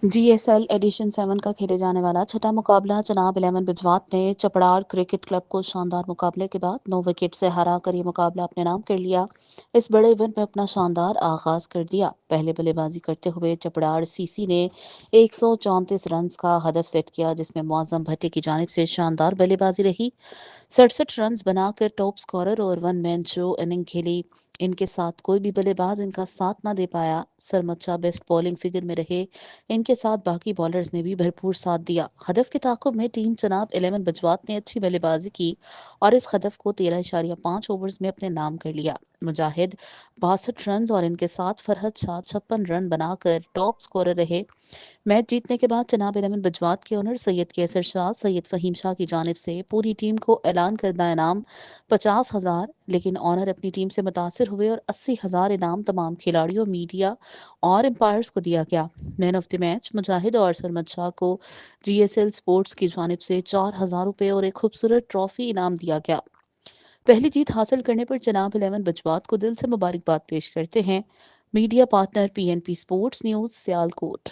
GSL addition 7 का खेले जाने वाला छठा मुकाबला जनाब 11 बिजवात ने चपड़ार क्रिकेट क्लब को शानदार मुकाबले के बाद 9 विकेट से हरा कर ये मुकाबला अपने नाम कर लिया। इस बड़े इवेंट में अपना शानदार आगाज कर दिया। पहले बल्लेबाजी करते हुए चपड़ार सीसी ने 134 रन का हदफ सेट किया, जिसमें मुअज्जम भट्टी की जानिब से शानदार बल्लेबाजी रही। 67 रन बनाकर टॉप स्कोरर और वन मैन शो इनिंग खेली। इनके साथ कोई भी बल्लेबाज इनका साथ ना दे पाया। सरमच्चा बेस्ट बॉलिंग फिगर में रहे। इनके साथ बाकी बॉलर्स ने भी भरपूर साथ दिया। हदफ के ताक़ुब में टीम जनाब 11 बजवात ने अच्छी बल्लेबाजी की और इस हदफ को 13.5 ओवर्स में अपने नाम कर लिया। मुजाहिद 62 रन और इनके साथ फरहद शाह 56 रन बनाकर टॉप स्कोरर रहे। मैच जीतने के बाद जनाब 11 बजवात के ओनर सैयद कैसर शाह, सैयद फ़हीम शाह की जानिब से पूरी टीम को ऐलान करदा इनाम 50,000, लेकिन ओनर अपनी टीम से मुतासिर हुए और 80,000 इनाम तमाम खिलाड़ियों, मीडिया और एम्पायर्स को दिया गया। मैन ऑफ द मैच मुजाहिद और सरमद शाह को GSL स्पोर्ट्स की जानिब से 4,000 रुपये और एक खूबसूरत ट्रॉफी इनाम दिया गया। पहली जीत हासिल करने पर जनाब 11 बजवात को दिल से मुबारकबाद पेश करते हैं। Media partner PNP sports news, Sialkot.